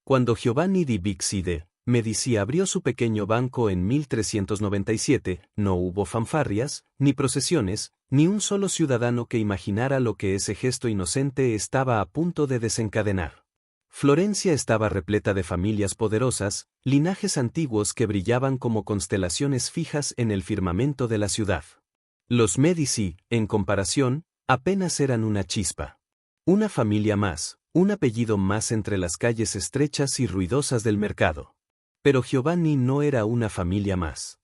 Cuando Giovanni di Bixi de' Medici abrió su pequeño banco en 1397, no hubo fanfarrias, ni procesiones, ni un solo ciudadano que imaginara lo que ese gesto inocente estaba a punto de desencadenar. Florencia estaba repleta de familias poderosas, linajes antiguos que brillaban como constelaciones fijas en el firmamento de la ciudad. Los Medici, en comparación, apenas eran una chispa. Una familia más, un apellido más entre las calles estrechas y ruidosas del mercado. Pero Giovanni no era una familia más.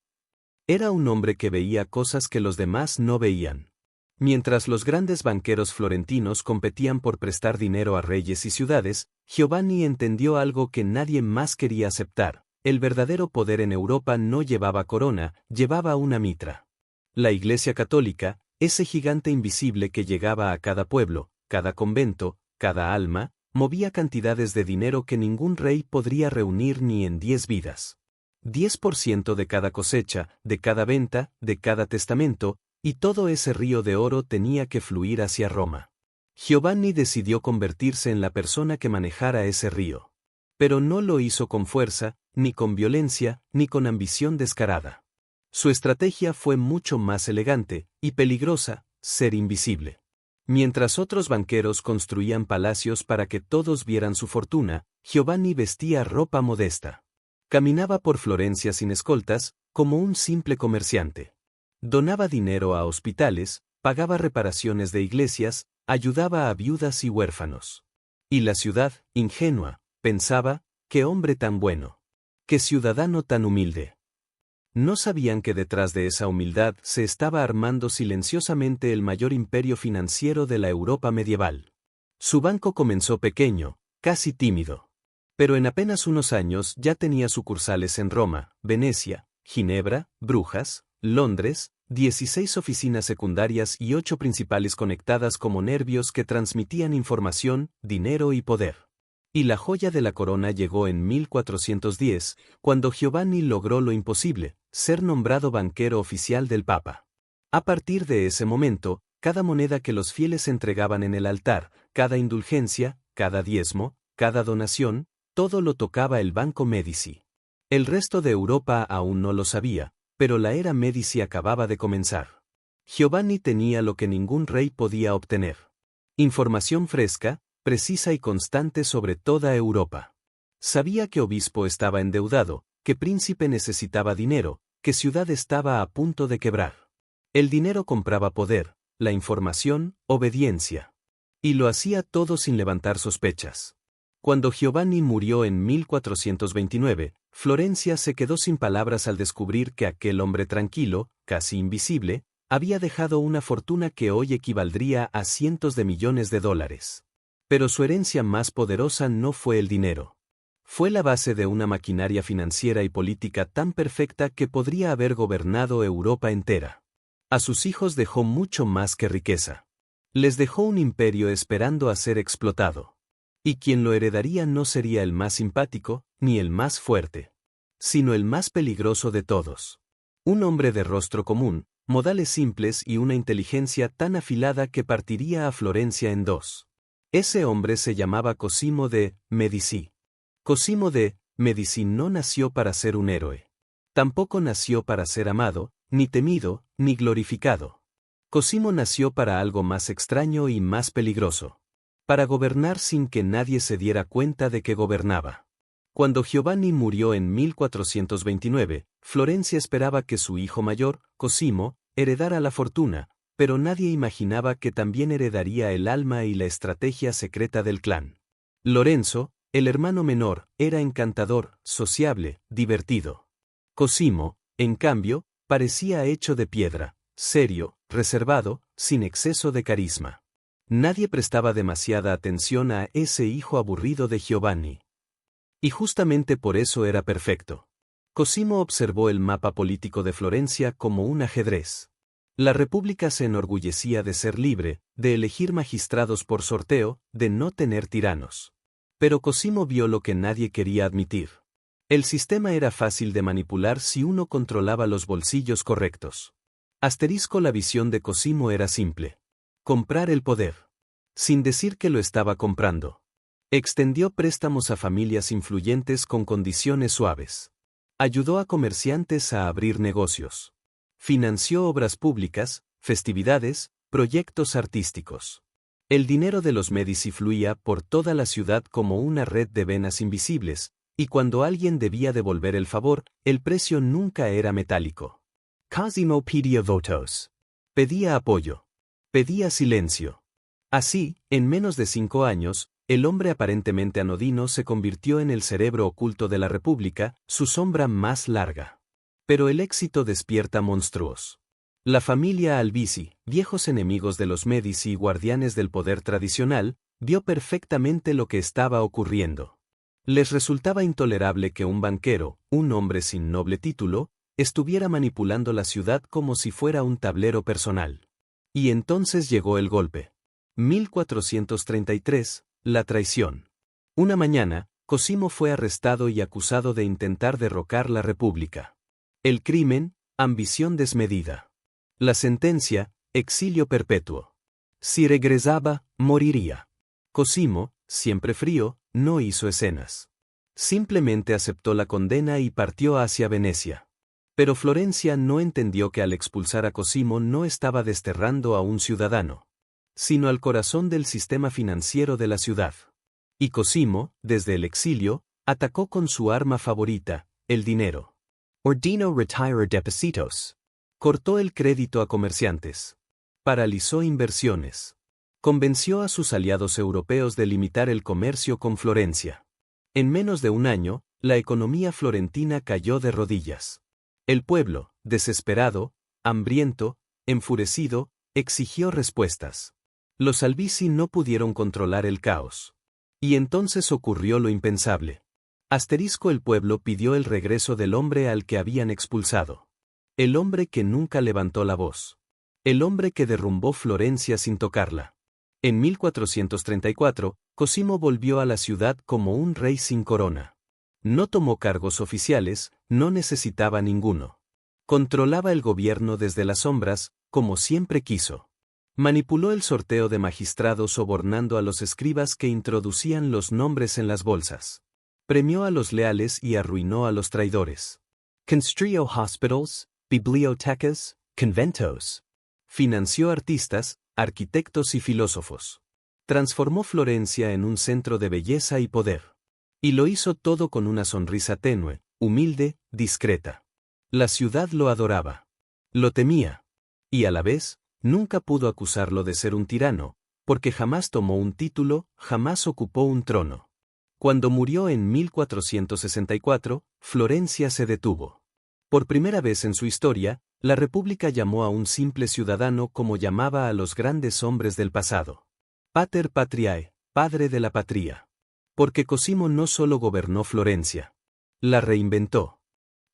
Era un hombre que veía cosas que los demás no veían. Mientras los grandes banqueros florentinos competían por prestar dinero a reyes y ciudades, Giovanni entendió algo que nadie más quería aceptar: el verdadero poder en Europa no llevaba corona, llevaba una mitra. La Iglesia Católica, ese gigante invisible que llegaba a cada pueblo, cada convento, cada alma, movía cantidades de dinero que ningún rey podría reunir ni en 10 vidas. 10% de cada cosecha, de cada venta, de cada testamento, y todo ese río de oro tenía que fluir hacia Roma. Giovanni decidió convertirse en la persona que manejara ese río. Pero no lo hizo con fuerza, ni con violencia, ni con ambición descarada. Su estrategia fue mucho más elegante y peligrosa: ser invisible. Mientras otros banqueros construían palacios para que todos vieran su fortuna, Giovanni vestía ropa modesta. Caminaba por Florencia sin escoltas, como un simple comerciante. Donaba dinero a hospitales, pagaba reparaciones de iglesias, ayudaba a viudas y huérfanos. Y la ciudad, ingenua, pensaba: qué hombre tan bueno. Qué ciudadano tan humilde. No sabían que detrás de esa humildad se estaba armando silenciosamente el mayor imperio financiero de la Europa medieval. Su banco comenzó pequeño, casi tímido. Pero en apenas unos años ya tenía sucursales en Roma, Venecia, Ginebra, Brujas, Londres, 16 oficinas secundarias y 8 principales conectadas como nervios que transmitían información, dinero y poder. Y la joya de la corona llegó en 1410, cuando Giovanni logró lo imposible: ser nombrado banquero oficial del Papa. A partir de ese momento, cada moneda que los fieles entregaban en el altar, cada indulgencia, cada diezmo, cada donación, todo lo tocaba el Banco Medici. El resto de Europa aún no lo sabía, pero la era Medici acababa de comenzar. Giovanni tenía lo que ningún rey podía obtener: información fresca, precisa y constante sobre toda Europa. Sabía que obispo estaba endeudado, que príncipe necesitaba dinero, que ciudad estaba a punto de quebrar. El dinero compraba poder, la información, obediencia. Y lo hacía todo sin levantar sospechas. Cuando Giovanni murió en 1429, Florencia se quedó sin palabras al descubrir que aquel hombre tranquilo, casi invisible, había dejado una fortuna que hoy equivaldría a cientos de millones de dólares. Pero su herencia más poderosa no fue el dinero. Fue la base de una maquinaria financiera y política tan perfecta que podría haber gobernado Europa entera. A sus hijos dejó mucho más que riqueza. Les dejó un imperio esperando a ser explotado. Y quien lo heredaría no sería el más simpático, ni el más fuerte, sino el más peligroso de todos. Un hombre de rostro común, modales simples y una inteligencia tan afilada que partiría a Florencia en dos. Ese hombre se llamaba Cosimo de' Medici. Cosimo de' Medici no nació para ser un héroe. Tampoco nació para ser amado, ni temido, ni glorificado. Cosimo nació para algo más extraño y más peligroso: para gobernar sin que nadie se diera cuenta de que gobernaba. Cuando Giovanni murió en 1429, Florencia esperaba que su hijo mayor, Cosimo, heredara la fortuna, pero nadie imaginaba que también heredaría el alma y la estrategia secreta del clan. Lorenzo, el hermano menor, era encantador, sociable, divertido. Cosimo, en cambio, parecía hecho de piedra, serio, reservado, sin exceso de carisma. Nadie prestaba demasiada atención a ese hijo aburrido de Giovanni. Y justamente por eso era perfecto. Cosimo observó el mapa político de Florencia como un ajedrez. La república se enorgullecía de ser libre, de elegir magistrados por sorteo, de no tener tiranos. Pero Cosimo vio lo que nadie quería admitir. El sistema era fácil de manipular si uno controlaba los bolsillos correctos. La visión de Cosimo era simple: comprar el poder. Sin decir que lo estaba comprando. Extendió préstamos a familias influyentes con condiciones suaves. Ayudó a comerciantes a abrir negocios. Financió obras públicas, festividades, proyectos artísticos. El dinero de los Medici fluía por toda la ciudad como una red de venas invisibles, y cuando alguien debía devolver el favor, el precio nunca era metálico. Cosimo pedía votos. Pedía apoyo. Pedía silencio. Así, en menos de 5 años, el hombre aparentemente anodino se convirtió en el cerebro oculto de la República, su sombra más larga. Pero el éxito despierta monstruos. La familia Albizzi, viejos enemigos de los Medici y guardianes del poder tradicional, vio perfectamente lo que estaba ocurriendo. Les resultaba intolerable que un banquero, un hombre sin noble título, estuviera manipulando la ciudad como si fuera un tablero personal. Y entonces llegó el golpe. 1433, la traición. Una mañana, Cosimo fue arrestado y acusado de intentar derrocar la República. El crimen, ambición desmedida. La sentencia, exilio perpetuo. Si regresaba, moriría. Cosimo, siempre frío, no hizo escenas. Simplemente aceptó la condena y partió hacia Venecia. Pero Florencia no entendió que al expulsar a Cosimo no estaba desterrando a un ciudadano, sino al corazón del sistema financiero de la ciudad. Y Cosimo, desde el exilio, atacó con su arma favorita, el dinero. Ordinó retirar depósitos. Cortó el crédito a comerciantes. Paralizó inversiones. Convenció a sus aliados europeos de limitar el comercio con Florencia. En menos de un año, la economía florentina cayó de rodillas. El pueblo, desesperado, hambriento, enfurecido, exigió respuestas. Los Albizzi no pudieron controlar el caos. Y entonces ocurrió lo impensable. El pueblo pidió el regreso del hombre al que habían expulsado. El hombre que nunca levantó la voz. El hombre que derrumbó Florencia sin tocarla. En 1434, Cosimo volvió a la ciudad como un rey sin corona. No tomó cargos oficiales, no necesitaba ninguno. Controlaba el gobierno desde las sombras, como siempre quiso. Manipuló el sorteo de magistrados sobornando a los escribas que introducían los nombres en las bolsas. Premió a los leales y arruinó a los traidores. Construyó hospitals, bibliotecas, conventos. Financió artistas, arquitectos y filósofos. Transformó Florencia en un centro de belleza y poder. Y lo hizo todo con una sonrisa tenue, humilde, discreta. La ciudad lo adoraba. Lo temía. Y a la vez, nunca pudo acusarlo de ser un tirano, porque jamás tomó un título, jamás ocupó un trono. Cuando murió en 1464, Florencia se detuvo. Por primera vez en su historia, la República llamó a un simple ciudadano como llamaba a los grandes hombres del pasado. Pater Patriae, padre de la patria. Porque Cosimo no solo gobernó Florencia. La reinventó.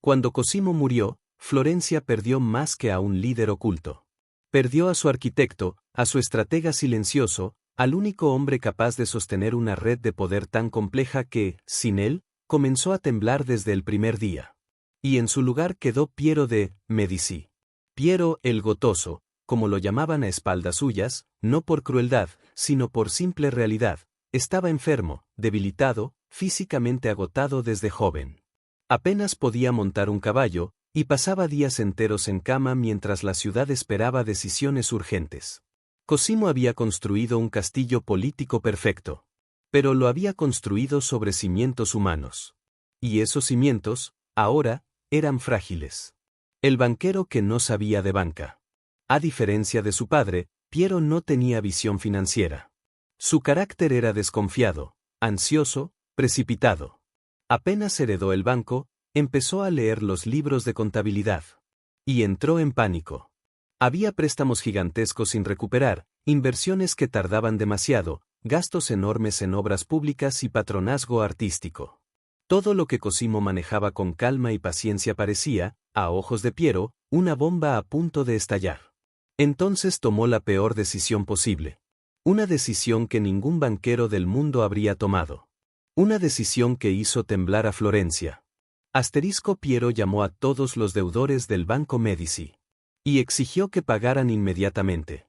Cuando Cosimo murió, Florencia perdió más que a un líder oculto. Perdió a su arquitecto, a su estratega silencioso, al único hombre capaz de sostener una red de poder tan compleja que, sin él, comenzó a temblar desde el primer día. Y en su lugar quedó Piero de Medici. Piero el Gotoso, como lo llamaban a espaldas suyas, no por crueldad, sino por simple realidad, estaba enfermo, debilitado, físicamente agotado desde joven. Apenas podía montar un caballo, y pasaba días enteros en cama mientras la ciudad esperaba decisiones urgentes. Cosimo había construido un castillo político perfecto. Pero lo había construido sobre cimientos humanos. Y esos cimientos, ahora, eran frágiles. El banquero que no sabía de banca. A diferencia de su padre, Piero no tenía visión financiera. Su carácter era desconfiado, ansioso, precipitado. Apenas heredó el banco, empezó a leer los libros de contabilidad. Y entró en pánico. Había préstamos gigantescos sin recuperar, inversiones que tardaban demasiado, gastos enormes en obras públicas y patronazgo artístico. Todo lo que Cosimo manejaba con calma y paciencia parecía, a ojos de Piero, una bomba a punto de estallar. Entonces tomó la peor decisión posible. Una decisión que ningún banquero del mundo habría tomado. Una decisión que hizo temblar a Florencia. Piero llamó a todos los deudores del Banco Medici. Y exigió que pagaran inmediatamente.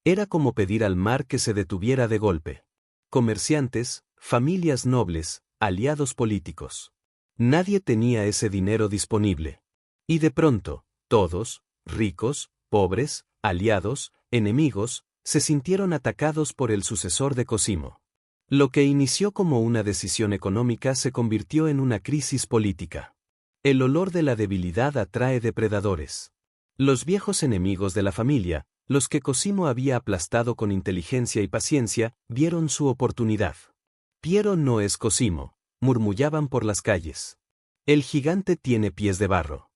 Era como pedir al mar que se detuviera de golpe. Comerciantes, familias nobles, aliados políticos. Nadie tenía ese dinero disponible. Y de pronto, todos, ricos, pobres, aliados, enemigos, se sintieron atacados por el sucesor de Cosimo. Lo que inició como una decisión económica se convirtió en una crisis política. El olor de la debilidad atrae depredadores. Los viejos enemigos de la familia, los que Cosimo había aplastado con inteligencia y paciencia, vieron su oportunidad. Piero no es Cosimo, murmullaban por las calles. El gigante tiene pies de barro.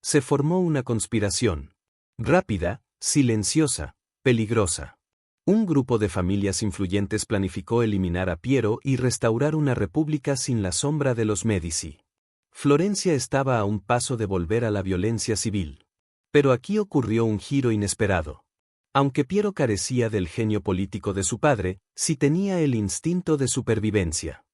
Se formó una conspiración. Rápida, silenciosa, peligrosa. Un grupo de familias influyentes planificó eliminar a Piero y restaurar una república sin la sombra de los Médici. Florencia estaba a un paso de volver a la violencia civil. Pero aquí ocurrió un giro inesperado. Aunque Piero carecía del genio político de su padre, sí tenía el instinto de supervivencia.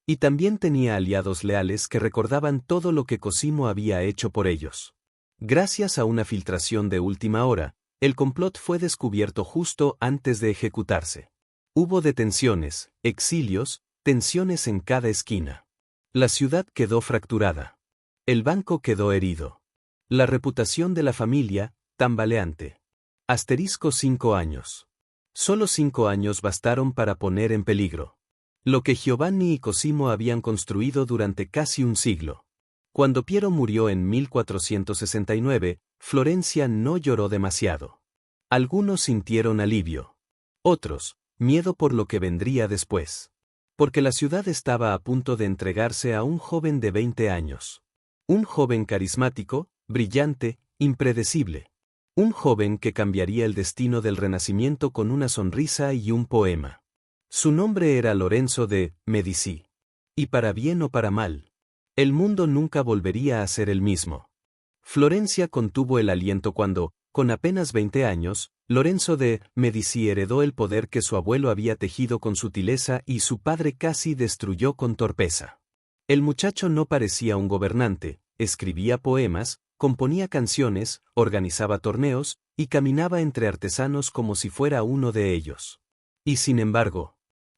Y también tenía aliados leales que recordaban todo lo que Cosimo había hecho por ellos. Gracias a una filtración de última hora, el complot fue descubierto justo antes de ejecutarse. Hubo detenciones, exilios, tensiones en cada esquina. La ciudad quedó fracturada. El banco quedó herido. La reputación de la familia, tambaleante. Asterisco 5 años. Solo 5 años bastaron para poner en peligro lo que Giovanni y Cosimo habían construido durante casi un siglo. Cuando Piero murió en 1469, Florencia no lloró demasiado. Algunos sintieron alivio. Otros, miedo por lo que vendría después. Porque la ciudad estaba a punto de entregarse a un joven de 20 años. Un joven carismático, brillante, impredecible. Un joven que cambiaría el destino del Renacimiento con una sonrisa y un poema. Su nombre era Lorenzo de Medici. Y para bien o para mal, el mundo nunca volvería a ser el mismo. Florencia contuvo el aliento cuando, con apenas 20 años, Lorenzo de Medici heredó el poder que su abuelo había tejido con sutileza y su padre casi destruyó con torpeza. El muchacho no parecía un gobernante, escribía poemas, componía canciones, organizaba torneos, y caminaba entre artesanos como si fuera uno de ellos. Y sin embargo,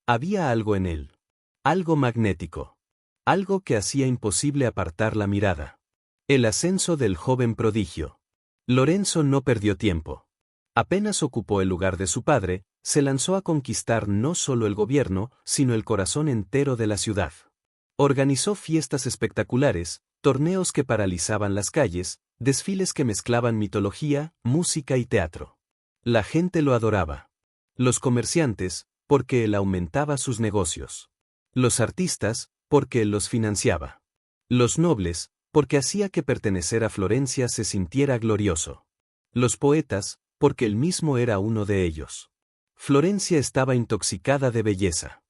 había algo en él. Algo magnético. Algo que hacía imposible apartar la mirada. El ascenso del joven prodigio. Lorenzo no perdió tiempo. Apenas ocupó el lugar de su padre, se lanzó a conquistar no solo el gobierno, sino el corazón entero de la ciudad. Organizó fiestas espectaculares, torneos que paralizaban las calles, desfiles que mezclaban mitología, música y teatro. La gente lo adoraba. Los comerciantes, porque él aumentaba sus negocios. Los artistas, porque él los financiaba. Los nobles, porque hacía que pertenecer a Florencia se sintiera glorioso. Los poetas, porque él mismo era uno de ellos. Florencia estaba intoxicada de belleza.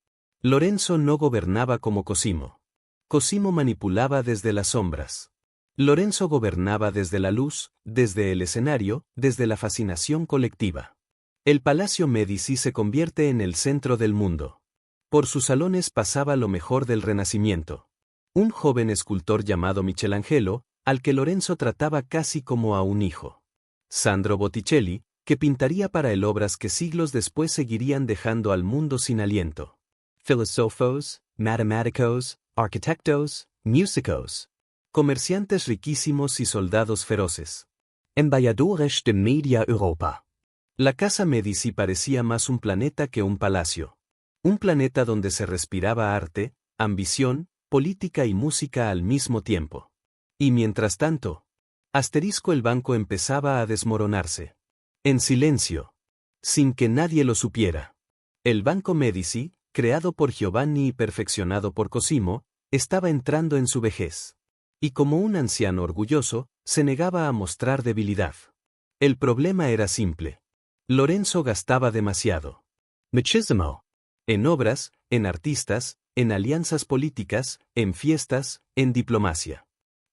Lorenzo no gobernaba como Cosimo. Cosimo manipulaba desde las sombras. Lorenzo gobernaba desde la luz, desde el escenario, desde la fascinación colectiva. El Palacio Medici se convierte en el centro del mundo. Por sus salones pasaba lo mejor del Renacimiento. Un joven escultor llamado Michelangelo, al que Lorenzo trataba casi como a un hijo. Sandro Botticelli, que pintaría para él obras que siglos después seguirían dejando al mundo sin aliento. Filósofos, matemáticos, arquitectos, músicos. Comerciantes riquísimos y soldados feroces. Embajadores de media Europa. La casa Medici parecía más un planeta que un palacio. Un planeta donde se respiraba arte, ambición, política y música al mismo tiempo. Y mientras tanto, el banco empezaba a desmoronarse. En silencio. Sin que nadie lo supiera. El Banco Medici, creado por Giovanni y perfeccionado por Cosimo, estaba entrando en su vejez. Y como un anciano orgulloso, se negaba a mostrar debilidad. El problema era simple. Lorenzo gastaba demasiado. Muchísimo. En obras, en artistas, en alianzas políticas, en fiestas, en diplomacia.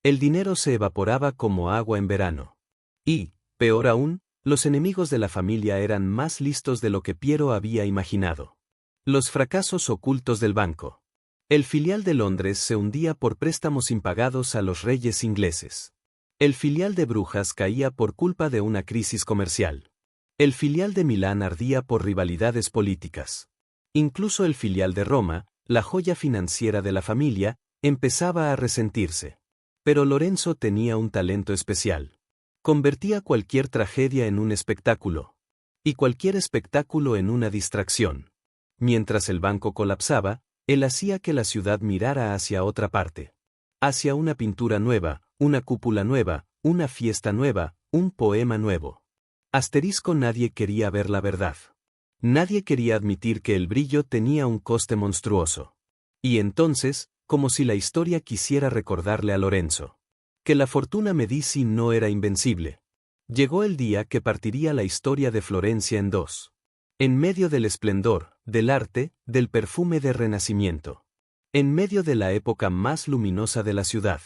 El dinero se evaporaba como agua en verano. Y, peor aún, los enemigos de la familia eran más listos de lo que Piero había imaginado. Los fracasos ocultos del banco. El filial de Londres se hundía por préstamos impagados a los reyes ingleses. El filial de Brujas caía por culpa de una crisis comercial. El filial de Milán ardía por rivalidades políticas. Incluso el filial de Roma, la joya financiera de la familia, empezaba a resentirse. Pero Lorenzo tenía un talento especial. Convertía cualquier tragedia en un espectáculo. Y cualquier espectáculo en una distracción. Mientras el banco colapsaba, él hacía que la ciudad mirara hacia otra parte. Hacia una pintura nueva, una cúpula nueva, una fiesta nueva, un poema nuevo. Asterisco: nadie quería ver la verdad. Nadie quería admitir que el brillo tenía un coste monstruoso. Y entonces, como si la historia quisiera recordarle a Lorenzo que la fortuna Medici no era invencible, llegó el día que partiría la historia de Florencia en dos. En medio del esplendor, del arte, del perfume de renacimiento. En medio de la época más luminosa de la ciudad.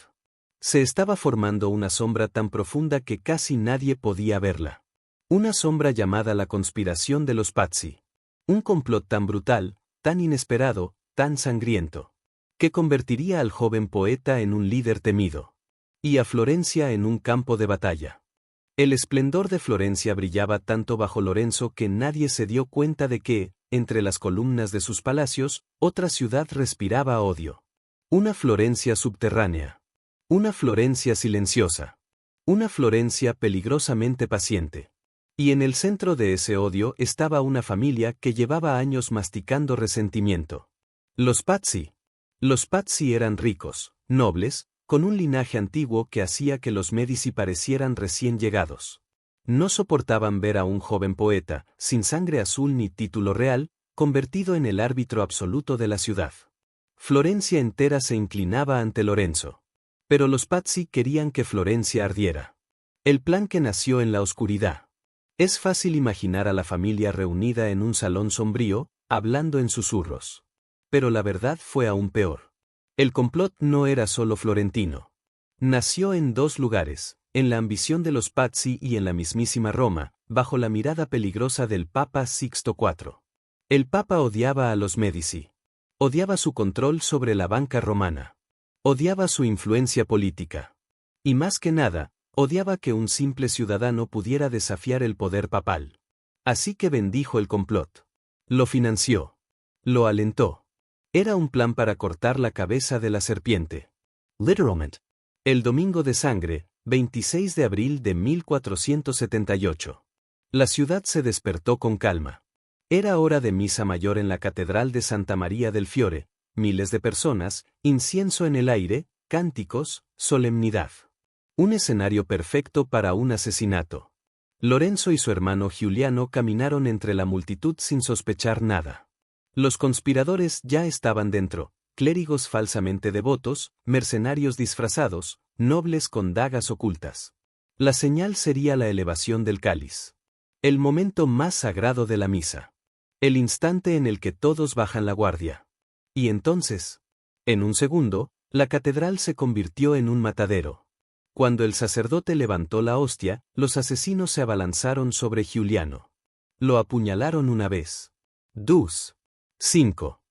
Se estaba formando una sombra tan profunda que casi nadie podía verla. Una sombra llamada la conspiración de los Pazzi. Un complot tan brutal, tan inesperado, tan sangriento, que convertiría al joven poeta en un líder temido. Y a Florencia en un campo de batalla. El esplendor de Florencia brillaba tanto bajo Lorenzo que nadie se dio cuenta de que, entre las columnas de sus palacios, otra ciudad respiraba odio. Una Florencia subterránea. Una Florencia silenciosa. Una Florencia peligrosamente paciente. Y en el centro de ese odio estaba una familia que llevaba años masticando resentimiento. Los Pazzi. Los Pazzi eran ricos, nobles, con un linaje antiguo que hacía que los Medici parecieran recién llegados. No soportaban ver a un joven poeta, sin sangre azul ni título real, convertido en el árbitro absoluto de la ciudad. Florencia entera se inclinaba ante Lorenzo. Pero los Pazzi querían que Florencia ardiera. El plan que nació en la oscuridad. Es fácil imaginar a la familia reunida en un salón sombrío, hablando en susurros. Pero la verdad fue aún peor. El complot no era solo florentino. Nació en dos lugares, en la ambición de los Pazzi y en la mismísima Roma, bajo la mirada peligrosa del Papa Sixto IV. El Papa odiaba a los Medici. Odiaba su control sobre la banca romana. Odiaba su influencia política. Y más que nada, odiaba que un simple ciudadano pudiera desafiar el poder papal. Así que bendijo el complot. Lo financió. Lo alentó. Era un plan para cortar la cabeza de la serpiente. Literalmente. El domingo de sangre, 26 de abril de 1478. La ciudad se despertó con calma. Era hora de misa mayor en la Catedral de Santa María del Fiore, miles de personas, incienso en el aire, cánticos, solemnidad. Un escenario perfecto para un asesinato. Lorenzo y su hermano Giuliano caminaron entre la multitud sin sospechar nada. Los conspiradores ya estaban dentro, clérigos falsamente devotos, mercenarios disfrazados, nobles con dagas ocultas. La señal sería la elevación del cáliz. El momento más sagrado de la misa. El instante en el que todos bajan la guardia. Y entonces, en un segundo, la catedral se convirtió en un matadero. Cuando el sacerdote levantó la hostia, los asesinos se abalanzaron sobre Giuliano. Lo apuñalaron una vez. 2. 5.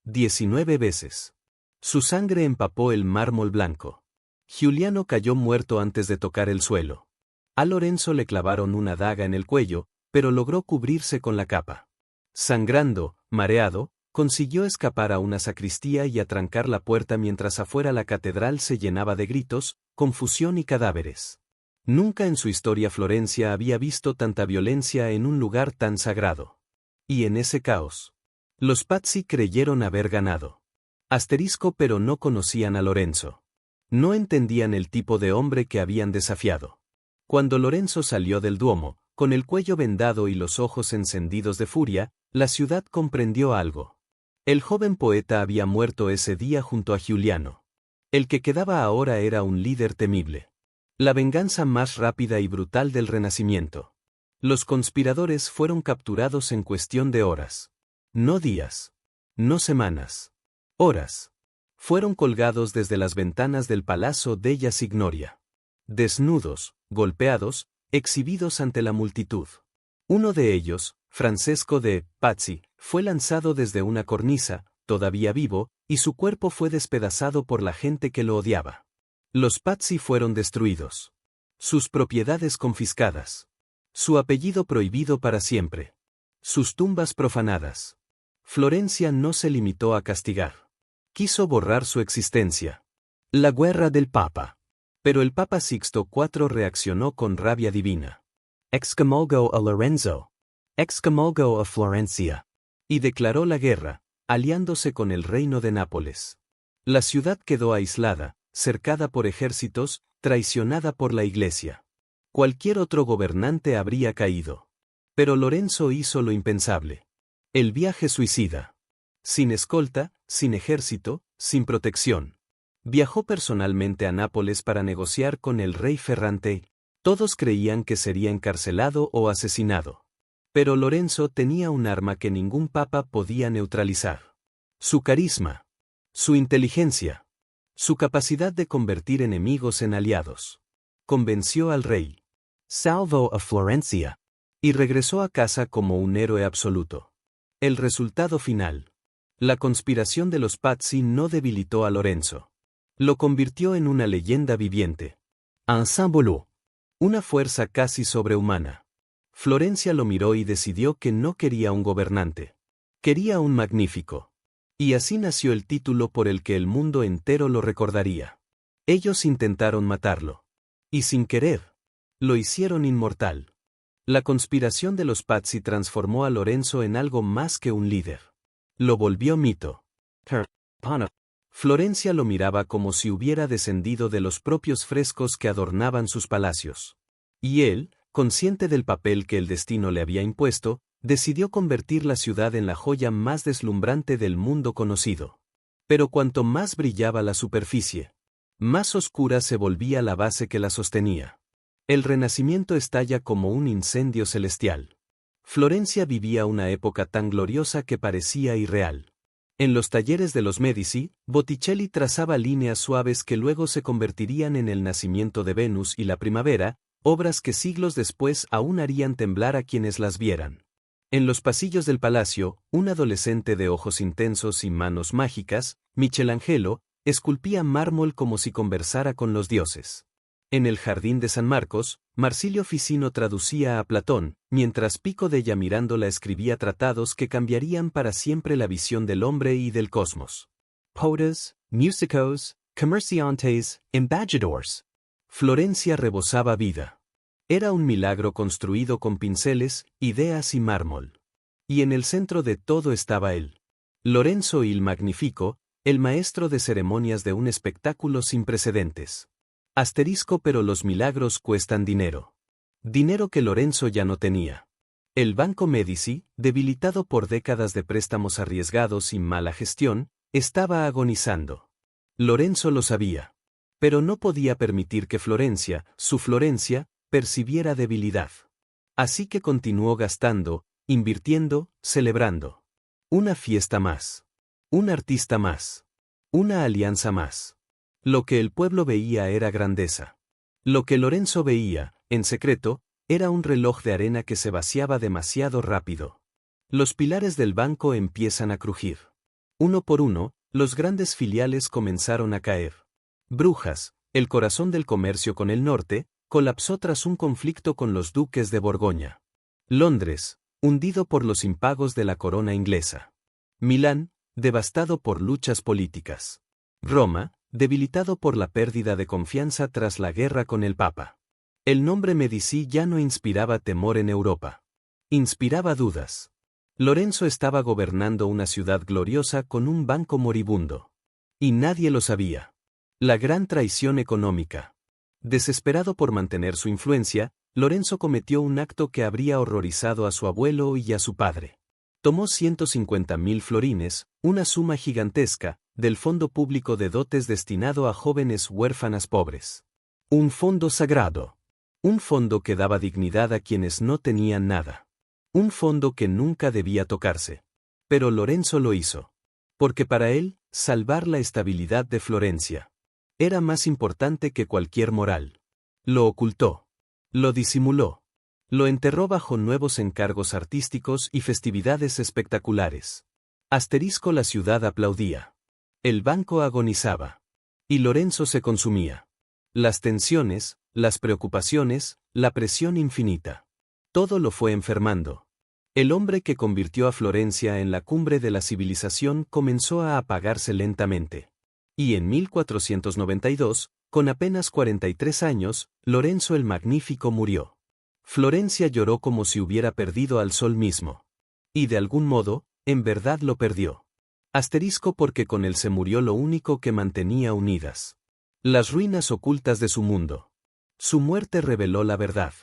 19 veces. Su sangre empapó el mármol blanco. Giuliano cayó muerto antes de tocar el suelo. A Lorenzo le clavaron una daga en el cuello, pero logró cubrirse con la capa. Sangrando, mareado, consiguió escapar a una sacristía y atrancar la puerta mientras afuera la catedral se llenaba de gritos, confusión y cadáveres. Nunca en su historia Florencia había visto tanta violencia en un lugar tan sagrado. Y en ese caos, los Pazzi creyeron haber ganado. Asterisco: pero no conocían a Lorenzo. No entendían el tipo de hombre que habían desafiado. Cuando Lorenzo salió del Duomo, con el cuello vendado y los ojos encendidos de furia, la ciudad comprendió algo. El joven poeta había muerto ese día junto a Giuliano. El que quedaba ahora era un líder temible. La venganza más rápida y brutal del Renacimiento. Los conspiradores fueron capturados en cuestión de horas. No días. No semanas. Horas. Fueron colgados desde las ventanas del Palazzo della Signoria. Desnudos, golpeados, exhibidos ante la multitud. Uno de ellos, Francesco de Pazzi, fue lanzado desde una cornisa, todavía vivo, y su cuerpo fue despedazado por la gente que lo odiaba. Los Pazzi fueron destruidos. Sus propiedades confiscadas. Su apellido prohibido para siempre. Sus tumbas profanadas. Florencia no se limitó a castigar. Quiso borrar su existencia. La guerra del Papa. Pero el Papa Sixto IV reaccionó con rabia divina. Excomulgó a Lorenzo. Excomulgó a Florencia. Y declaró la guerra, aliándose con el reino de Nápoles. La ciudad quedó aislada, cercada por ejércitos, traicionada por la Iglesia. Cualquier otro gobernante habría caído. Pero Lorenzo hizo lo impensable. El viaje suicida. Sin escolta, sin ejército, sin protección. Viajó personalmente a Nápoles para negociar con el rey Ferrante. Todos creían que sería encarcelado o asesinado. Pero Lorenzo tenía un arma que ningún papa podía neutralizar. Su carisma. Su inteligencia. Su capacidad de convertir enemigos en aliados. Convenció al rey. Salvó a Florencia. Y regresó a casa como un héroe absoluto. El resultado final. La conspiración de los Pazzi no debilitó a Lorenzo. Lo convirtió en una leyenda viviente. Un símbolo. Una fuerza casi sobrehumana. Florencia lo miró y decidió que no quería un gobernante. Quería un magnífico. Y así nació el título por el que el mundo entero lo recordaría. Ellos intentaron matarlo. Y sin querer, lo hicieron inmortal. La conspiración de los Pazzi transformó a Lorenzo en algo más que un líder. Lo volvió mito. Florencia lo miraba como si hubiera descendido de los propios frescos que adornaban sus palacios. Y él, consciente del papel que el destino le había impuesto, decidió convertir la ciudad en la joya más deslumbrante del mundo conocido. Pero cuanto más brillaba la superficie, más oscura se volvía la base que la sostenía. El Renacimiento estalla como un incendio celestial. Florencia vivía una época tan gloriosa que parecía irreal. En los talleres de los Medici, Botticelli trazaba líneas suaves que luego se convertirían en el nacimiento de Venus y la primavera, obras que siglos después aún harían temblar a quienes las vieran. En los pasillos del palacio, un adolescente de ojos intensos y manos mágicas, Michelangelo, esculpía mármol como si conversara con los dioses. En el jardín de San Marcos, Marsilio Ficino traducía a Platón, mientras Pico della Mirandola escribía tratados que cambiarían para siempre la visión del hombre y del cosmos. Poetas, músicos, comerciantes, embajadores. Florencia rebosaba vida. Era un milagro construido con pinceles, ideas y mármol. Y en el centro de todo estaba él. Lorenzo il Magnifico, el maestro de ceremonias de un espectáculo sin precedentes. Asterisco, pero los milagros cuestan dinero. Dinero que Lorenzo ya no tenía. El Banco Medici, debilitado por décadas de préstamos arriesgados y mala gestión, estaba agonizando. Lorenzo lo sabía. Pero no podía permitir que Florencia, su Florencia, percibiera debilidad. Así que continuó gastando, invirtiendo, celebrando. Una fiesta más. Un artista más. Una alianza más. Lo que el pueblo veía era grandeza. Lo que Lorenzo veía, en secreto, era un reloj de arena que se vaciaba demasiado rápido. Los pilares del banco empiezan a crujir. Uno por uno, los grandes filiales comenzaron a caer. Brujas, el corazón del comercio con el norte, colapsó tras un conflicto con los duques de Borgoña. Londres, hundido por los impagos de la corona inglesa. Milán, devastado por luchas políticas. Roma, debilitado por la pérdida de confianza tras la guerra con el Papa. El nombre Medici ya no inspiraba temor en Europa. Inspiraba dudas. Lorenzo estaba gobernando una ciudad gloriosa con un banco moribundo. Y nadie lo sabía. La gran traición económica. Desesperado por mantener su influencia, Lorenzo cometió un acto que habría horrorizado a su abuelo y a su padre. Tomó 150.000 florines, una suma gigantesca, del fondo público de dotes destinado a jóvenes huérfanas pobres. Un fondo sagrado. Un fondo que daba dignidad a quienes no tenían nada. Un fondo que nunca debía tocarse. Pero Lorenzo lo hizo. Porque para él, salvar la estabilidad de Florencia era más importante que cualquier moral. Lo ocultó. Lo disimuló. Lo enterró bajo nuevos encargos artísticos y festividades espectaculares. Asterisco, la ciudad aplaudía. El banco agonizaba. Y Lorenzo se consumía. Las tensiones, las preocupaciones, la presión infinita. Todo lo fue enfermando. El hombre que convirtió a Florencia en la cumbre de la civilización comenzó a apagarse lentamente. Y en 1492, con apenas 43 años, Lorenzo el Magnífico murió. Florencia lloró como si hubiera perdido al sol mismo. Y de algún modo, en verdad lo perdió. Asterisco porque con él se murió lo único que mantenía unidas las ruinas ocultas de su mundo. Su muerte reveló la verdad.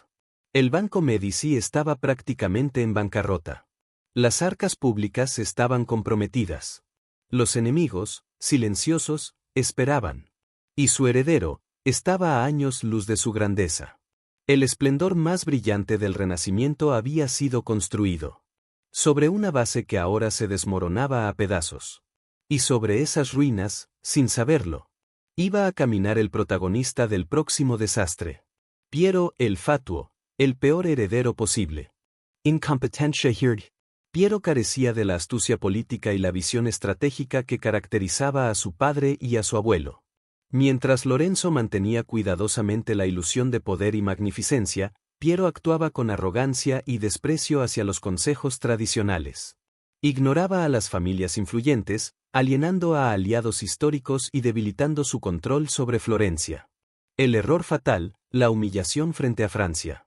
El Banco Medici estaba prácticamente en bancarrota. Las arcas públicas estaban comprometidas. Los enemigos, silenciosos, esperaban. Y su heredero, estaba a años luz de su grandeza. El esplendor más brillante del Renacimiento había sido construido sobre una base que ahora se desmoronaba a pedazos. Y sobre esas ruinas, sin saberlo, iba a caminar el protagonista del próximo desastre. Piero el Fatuo, el peor heredero posible. Incompetencia hird. Piero carecía de la astucia política y la visión estratégica que caracterizaba a su padre y a su abuelo. Mientras Lorenzo mantenía cuidadosamente la ilusión de poder y magnificencia, Piero actuaba con arrogancia y desprecio hacia los consejos tradicionales. Ignoraba a las familias influyentes, alienando a aliados históricos y debilitando su control sobre Florencia. El error fatal, la humillación frente a Francia.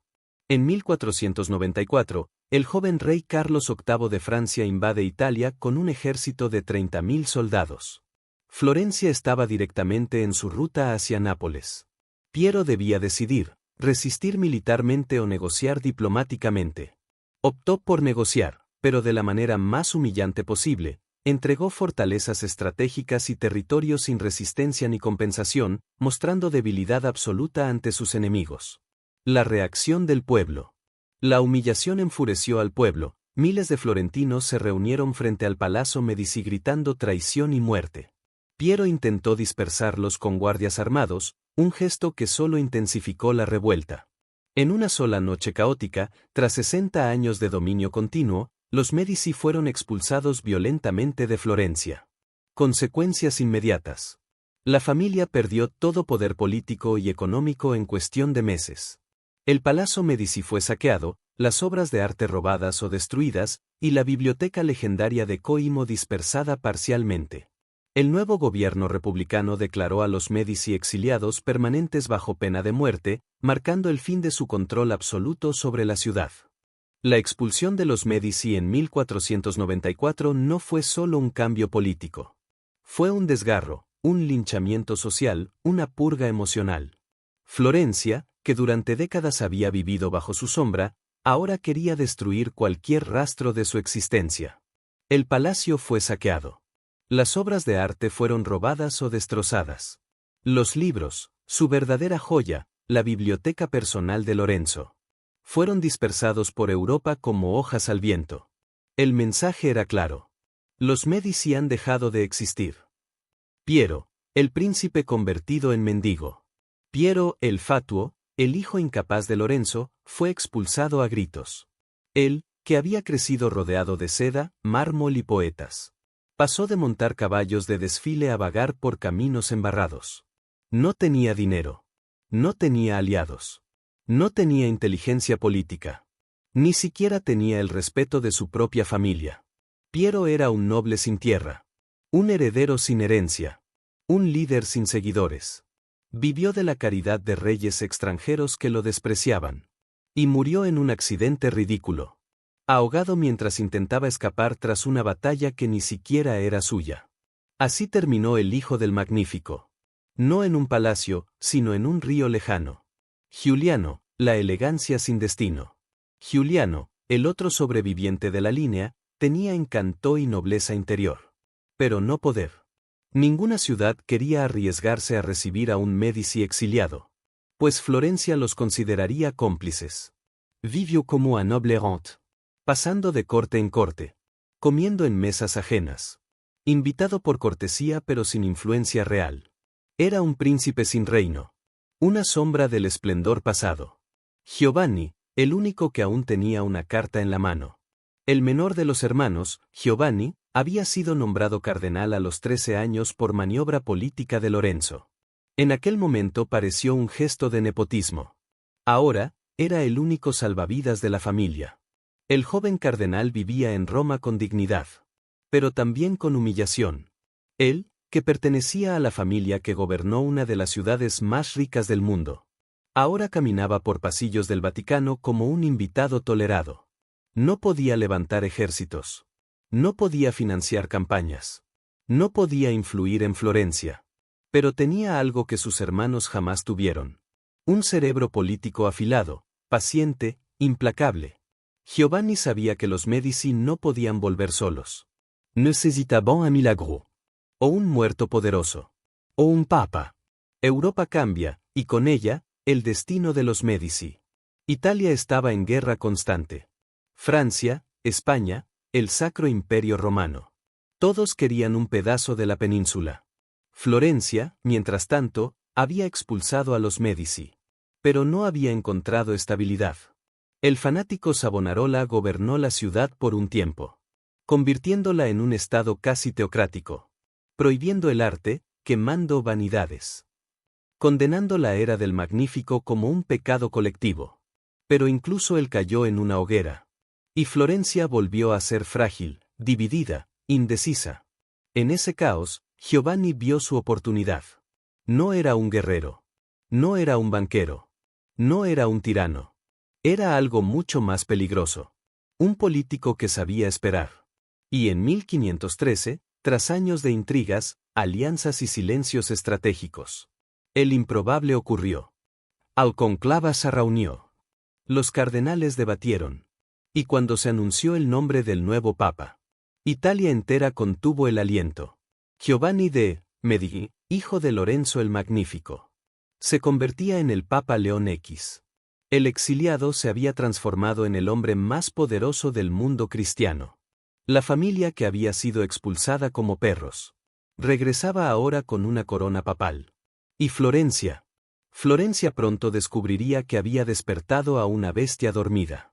En 1494, el joven rey Carlos VIII de Francia invade Italia con un ejército de 30.000 soldados. Florencia estaba directamente en su ruta hacia Nápoles. Piero debía decidir, resistir militarmente o negociar diplomáticamente. Optó por negociar, pero de la manera más humillante posible. Entregó fortalezas estratégicas y territorios sin resistencia ni compensación, mostrando debilidad absoluta ante sus enemigos. La reacción del pueblo. La humillación enfureció al pueblo. Miles de florentinos se reunieron frente al Palazzo Medici gritando traición y muerte. Piero intentó dispersarlos con guardias armados, un gesto que solo intensificó la revuelta. En una sola noche caótica, tras 60 años de dominio continuo, los Medici fueron expulsados violentamente de Florencia. Consecuencias inmediatas. La familia perdió todo poder político y económico en cuestión de meses. El Palazzo Medici fue saqueado, las obras de arte robadas o destruidas, y la biblioteca legendaria de Coimo dispersada parcialmente. El nuevo gobierno republicano declaró a los Medici exiliados permanentes bajo pena de muerte, marcando el fin de su control absoluto sobre la ciudad. La expulsión de los Medici en 1494 no fue solo un cambio político. Fue un desgarro, un linchamiento social, una purga emocional. Florencia, que durante décadas había vivido bajo su sombra, ahora quería destruir cualquier rastro de su existencia. El palacio fue saqueado. Las obras de arte fueron robadas o destrozadas. Los libros, su verdadera joya, la biblioteca personal de Lorenzo, fueron dispersados por Europa como hojas al viento. El mensaje era claro. Los Medici han dejado de existir. Piero, el príncipe convertido en mendigo. Piero el Fatuo, el hijo incapaz de Lorenzo, fue expulsado a gritos. Él, que había crecido rodeado de seda, mármol y poetas, pasó de montar caballos de desfile a vagar por caminos embarrados. No tenía dinero. No tenía aliados. No tenía inteligencia política. Ni siquiera tenía el respeto de su propia familia. Piero era un noble sin tierra. Un heredero sin herencia. Un líder sin seguidores. Vivió de la caridad de reyes extranjeros que lo despreciaban. Y murió en un accidente ridículo. Ahogado mientras intentaba escapar tras una batalla que ni siquiera era suya. Así terminó el hijo del Magnífico. No en un palacio, sino en un río lejano. Giuliano, la elegancia sin destino. Giuliano, el otro sobreviviente de la línea, tenía encanto y nobleza interior. Pero no poder. Ninguna ciudad quería arriesgarse a recibir a un Medici exiliado. Pues Florencia los consideraría cómplices. Vivió como un noble errant. Pasando de corte en corte. Comiendo en mesas ajenas. Invitado por cortesía pero sin influencia real. Era un príncipe sin reino. Una sombra del esplendor pasado. Giovanni, el único que aún tenía una carta en la mano. El menor de los hermanos, Giovanni, había sido nombrado cardenal a los 13 años por maniobra política de Lorenzo. En aquel momento pareció un gesto de nepotismo. Ahora, era el único salvavidas de la familia. El joven cardenal vivía en Roma con dignidad, pero también con humillación. Él, que pertenecía a la familia que gobernó una de las ciudades más ricas del mundo, ahora caminaba por pasillos del Vaticano como un invitado tolerado. No podía levantar ejércitos. No podía financiar campañas. No podía influir en Florencia. Pero tenía algo que sus hermanos jamás tuvieron. Un cerebro político afilado, paciente, implacable. Giovanni sabía que los Medici no podían volver solos. Necesitaban un milagro. O un muerto poderoso. O un papa. Europa cambia, y con ella, el destino de los Medici. Italia estaba en guerra constante. Francia, España, el Sacro Imperio Romano. Todos querían un pedazo de la península. Florencia, mientras tanto, había expulsado a los Medici. Pero no había encontrado estabilidad. El fanático Savonarola gobernó la ciudad por un tiempo, convirtiéndola en un estado casi teocrático, prohibiendo el arte, quemando vanidades, condenando la era del Magnífico como un pecado colectivo. Pero incluso él cayó en una hoguera. Y Florencia volvió a ser frágil, dividida, indecisa. En ese caos, Giovanni vio su oportunidad. No era un guerrero. No era un banquero. No era un tirano. Era algo mucho más peligroso. Un político que sabía esperar. Y en 1513, tras años de intrigas, alianzas y silencios estratégicos, el improbable ocurrió. Al conclave se reunió. Los cardenales debatieron. Y cuando se anunció el nombre del nuevo papa, Italia entera contuvo el aliento. Giovanni de Medici, hijo de Lorenzo el Magnífico, se convertía en el Papa León X. El exiliado se había transformado en el hombre más poderoso del mundo cristiano. La familia que había sido expulsada como perros regresaba ahora con una corona papal. Y Florencia pronto descubriría que había despertado a una bestia dormida.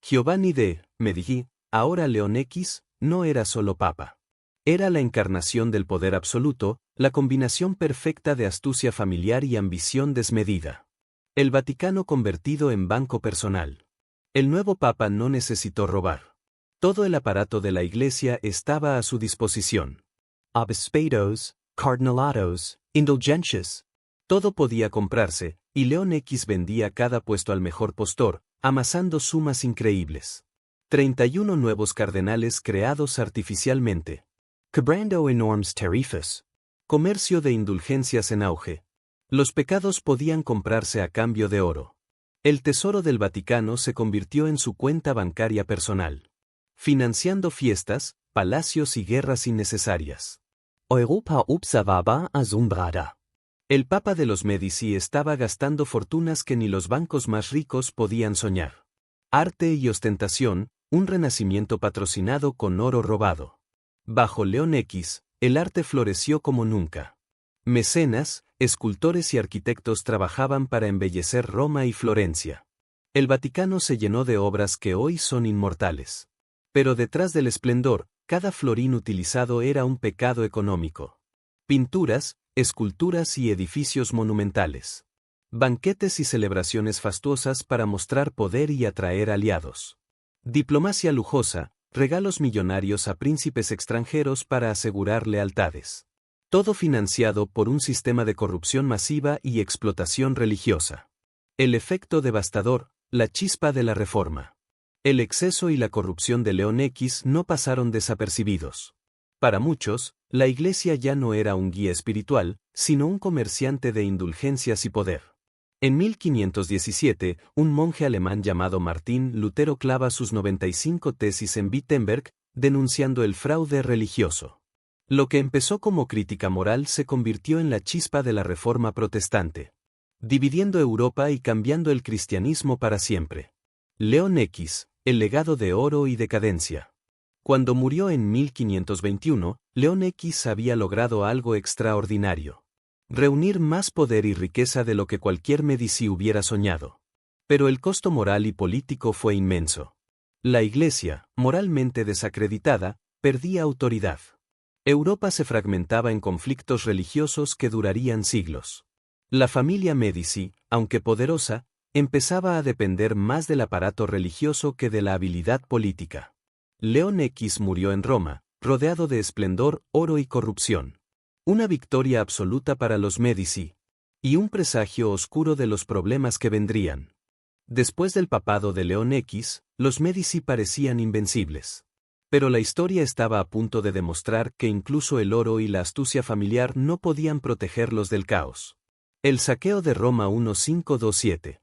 Giovanni de Medici, ahora León X, no era solo papa. Era la encarnación del poder absoluto, la combinación perfecta de astucia familiar y ambición desmedida. El Vaticano convertido en banco personal. El nuevo papa no necesitó robar. Todo el aparato de la Iglesia estaba a su disposición. Obispados, cardinalatos, indulgencias. Todo podía comprarse, y León X vendía cada puesto al mejor postor, amasando sumas increíbles. 31 nuevos cardenales creados artificialmente. Cobrando enormes tarifas. Comercio de indulgencias en auge. Los pecados podían comprarse a cambio de oro. El tesoro del Vaticano se convirtió en su cuenta bancaria personal, financiando fiestas, palacios y guerras innecesarias. Europa observaba asombrada. El Papa de los Medici estaba gastando fortunas que ni los bancos más ricos podían soñar. Arte y ostentación, un renacimiento patrocinado con oro robado. Bajo León X, el arte floreció como nunca. Mecenas, escultores y arquitectos trabajaban para embellecer Roma y Florencia. El Vaticano se llenó de obras que hoy son inmortales. Pero detrás del esplendor, cada florín utilizado era un pecado económico. Pinturas, esculturas y edificios monumentales. Banquetes y celebraciones fastuosas para mostrar poder y atraer aliados. Diplomacia lujosa, regalos millonarios a príncipes extranjeros para asegurar lealtades. Todo financiado por un sistema de corrupción masiva y explotación religiosa. El efecto devastador, la chispa de la reforma. El exceso y la corrupción de León X no pasaron desapercibidos. Para muchos, la Iglesia ya no era un guía espiritual, sino un comerciante de indulgencias y poder. En 1517, un monje alemán llamado Martín Lutero clava sus 95 tesis en Wittenberg, denunciando el fraude religioso. Lo que empezó como crítica moral se convirtió en la chispa de la Reforma protestante, dividiendo Europa y cambiando el cristianismo para siempre. León X, el legado de oro y decadencia. Cuando murió en 1521, León X había logrado algo extraordinario. Reunir más poder y riqueza de lo que cualquier Medici hubiera soñado. Pero el costo moral y político fue inmenso. La Iglesia, moralmente desacreditada, perdía autoridad. Europa se fragmentaba en conflictos religiosos que durarían siglos. La familia Medici, aunque poderosa, empezaba a depender más del aparato religioso que de la habilidad política. León X murió en Roma, rodeado de esplendor, oro y corrupción. Una victoria absoluta para los Médici. Y un presagio oscuro de los problemas que vendrían. Después del papado de León X, los Médici parecían invencibles. Pero la historia estaba a punto de demostrar que incluso el oro y la astucia familiar no podían protegerlos del caos. El saqueo de Roma 1527.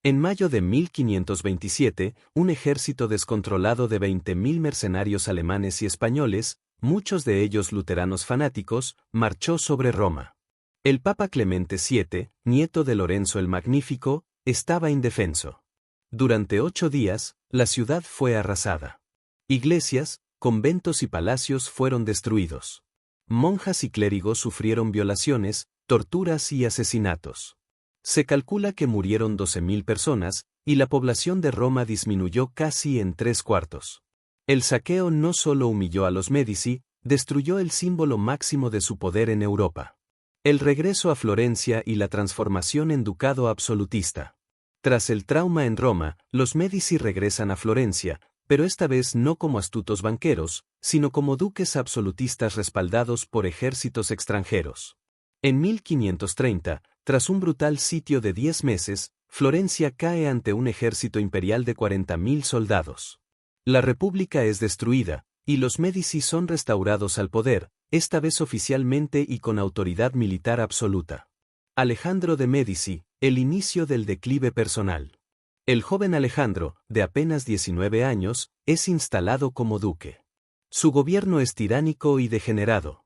En mayo de 1527, un ejército descontrolado de 20.000 mercenarios alemanes y españoles, muchos de ellos luteranos fanáticos, marchó sobre Roma. El Papa Clemente VII, nieto de Lorenzo el Magnífico, estaba indefenso. Durante 8 días, la ciudad fue arrasada. Iglesias, conventos y palacios fueron destruidos. Monjas y clérigos sufrieron violaciones, torturas y asesinatos. Se calcula que murieron 12.000 personas, y la población de Roma disminuyó casi en 3/4. El saqueo no solo humilló a los Médici, destruyó el símbolo máximo de su poder en Europa. El regreso a Florencia y la transformación en ducado absolutista. Tras el trauma en Roma, los Médici regresan a Florencia, pero esta vez no como astutos banqueros, sino como duques absolutistas respaldados por ejércitos extranjeros. En 1530, tras un brutal sitio de 10 meses, Florencia cae ante un ejército imperial de 40.000 soldados. La república es destruida, y los Médici son restaurados al poder, esta vez oficialmente y con autoridad militar absoluta. Alejandro de Médici, el inicio del declive personal. El joven Alejandro, de apenas 19 años, es instalado como duque. Su gobierno es tiránico y degenerado.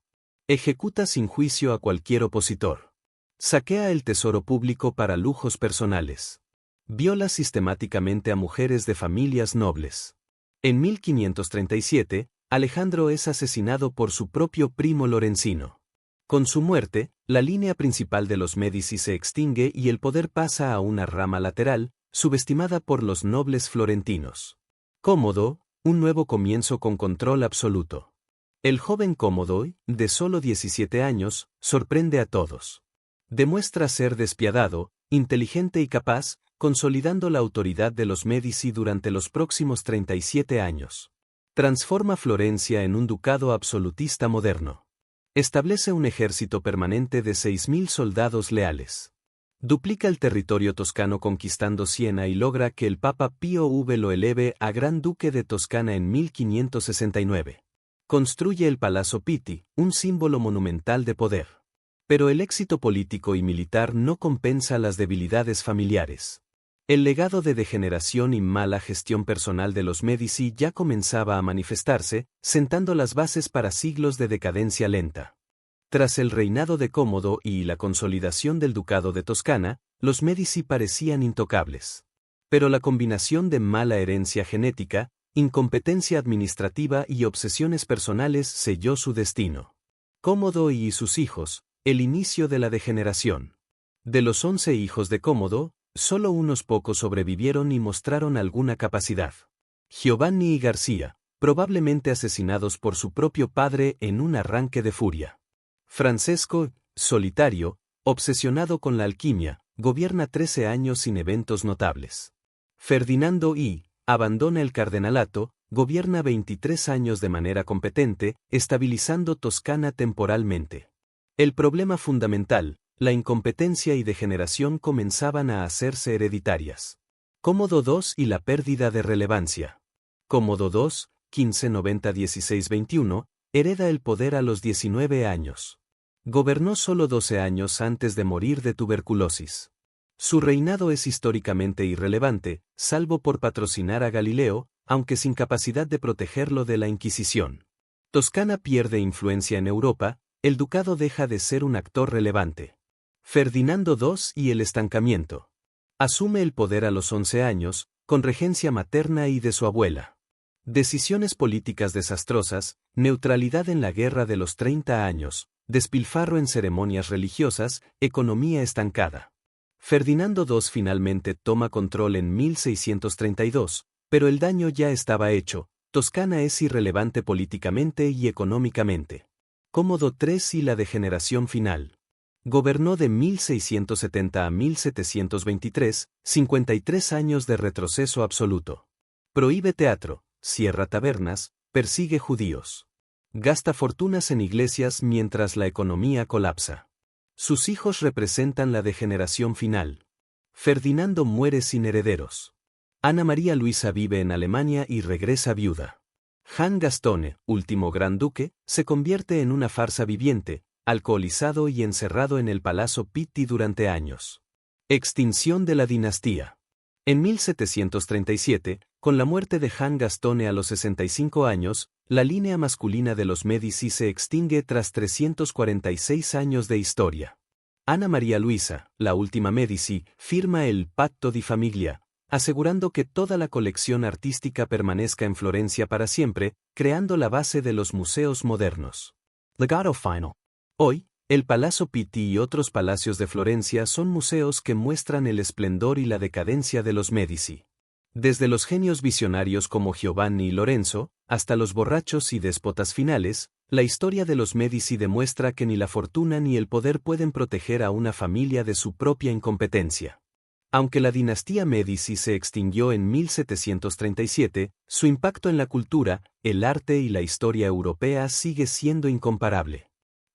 Ejecuta sin juicio a cualquier opositor. Saquea el tesoro público para lujos personales. Viola sistemáticamente a mujeres de familias nobles. En 1537, Alejandro es asesinado por su propio primo Lorenzino. Con su muerte, la línea principal de los Médici se extingue y el poder pasa a una rama lateral, subestimada por los nobles florentinos. Cómodo, un nuevo comienzo con control absoluto. El joven Cómodo, de solo 17 años, sorprende a todos. Demuestra ser despiadado, inteligente y capaz, consolidando la autoridad de los Médici durante los próximos 37 años. Transforma Florencia en un ducado absolutista moderno. Establece un ejército permanente de 6.000 soldados leales. Duplica el territorio toscano conquistando Siena y logra que el Papa Pío V lo eleve a Gran Duque de Toscana en 1569. Construye el Palazzo Pitti, un símbolo monumental de poder. Pero el éxito político y militar no compensa las debilidades familiares. El legado de degeneración y mala gestión personal de los Médici ya comenzaba a manifestarse, sentando las bases para siglos de decadencia lenta. Tras el reinado de Cómodo y la consolidación del Ducado de Toscana, los Médici parecían intocables. Pero la combinación de mala herencia genética, incompetencia administrativa y obsesiones personales selló su destino. Cómodo y sus hijos, el inicio de la degeneración. De los 11 hijos de Cómodo, solo unos pocos sobrevivieron y mostraron alguna capacidad. Giovanni y García, probablemente asesinados por su propio padre en un arranque de furia. Francesco, solitario, obsesionado con la alquimia, gobierna 13 años sin eventos notables. Ferdinando I, abandona el cardenalato, gobierna 23 años de manera competente, estabilizando Toscana temporalmente. El problema fundamental, la incompetencia y degeneración comenzaban a hacerse hereditarias. Cómodo II y la pérdida de relevancia. Cómodo II, 1590-1621, hereda el poder a los 19 años. Gobernó solo 12 años antes de morir de tuberculosis. Su reinado es históricamente irrelevante, salvo por patrocinar a Galileo, aunque sin capacidad de protegerlo de la Inquisición. Toscana pierde influencia en Europa, el ducado deja de ser un actor relevante. Ferdinando II y el estancamiento. Asume el poder a los 11 años, con regencia materna y de su abuela. Decisiones políticas desastrosas, neutralidad en la Guerra de los 30 años, despilfarro en ceremonias religiosas, economía estancada. Ferdinando II finalmente toma control en 1632, pero el daño ya estaba hecho, Toscana es irrelevante políticamente y económicamente. Cómodo III y la degeneración final. Gobernó de 1670 a 1723, 53 años de retroceso absoluto. Prohíbe teatro, cierra tabernas, persigue judíos. Gasta fortunas en iglesias mientras la economía colapsa. Sus hijos representan la degeneración final. Ferdinando muere sin herederos. Ana María Luisa vive en Alemania y regresa viuda. Jan Gastone, último gran duque, se convierte en una farsa viviente, alcoholizado y encerrado en el Palazzo Pitti durante años. Extinción de la dinastía. En 1737, con la muerte de Jan Gastone a los 65 años, la línea masculina de los Medici se extingue tras 346 años de historia. Ana María Luisa, la última Medici, firma el Patto di Famiglia, asegurando que toda la colección artística permanezca en Florencia para siempre, creando la base de los museos modernos. Legato final. Hoy, el Palazzo Pitti y otros palacios de Florencia son museos que muestran el esplendor y la decadencia de los Medici. Desde los genios visionarios como Giovanni y Lorenzo, hasta los borrachos y déspotas finales, la historia de los Medici demuestra que ni la fortuna ni el poder pueden proteger a una familia de su propia incompetencia. Aunque la dinastía Medici se extinguió en 1737, su impacto en la cultura, el arte y la historia europea sigue siendo incomparable.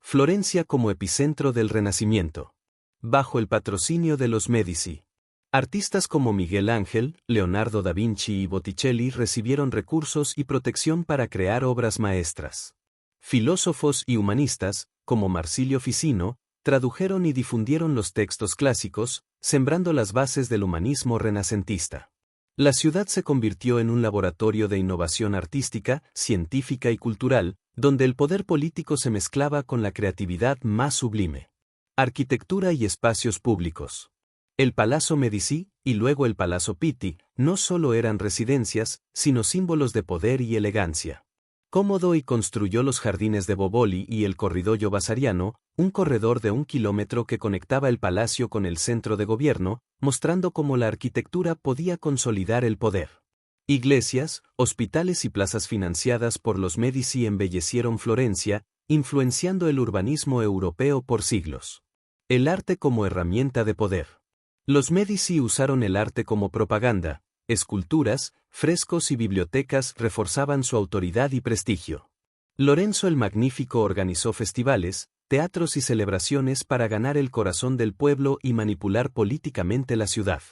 Florencia como epicentro del Renacimiento. Bajo el patrocinio de los Medici. Artistas como Miguel Ángel, Leonardo da Vinci y Botticelli recibieron recursos y protección para crear obras maestras. Filósofos y humanistas, como Marsilio Ficino, tradujeron y difundieron los textos clásicos, sembrando las bases del humanismo renacentista. La ciudad se convirtió en un laboratorio de innovación artística, científica y cultural, donde el poder político se mezclaba con la creatividad más sublime. Arquitectura y espacios públicos. El Palazzo Medici, y luego el Palazzo Pitti, no solo eran residencias, sino símbolos de poder y elegancia. Cómodo y construyó los jardines de Boboli y el Corridoio Vasariano, un corredor de 1 kilómetro que conectaba el palacio con el centro de gobierno, mostrando cómo la arquitectura podía consolidar el poder. Iglesias, hospitales y plazas financiadas por los Medici embellecieron Florencia, influenciando el urbanismo europeo por siglos. El arte como herramienta de poder. Los Medici usaron el arte como propaganda. Esculturas, frescos y bibliotecas reforzaban su autoridad y prestigio. Lorenzo el Magnífico organizó festivales, teatros y celebraciones para ganar el corazón del pueblo y manipular políticamente la ciudad.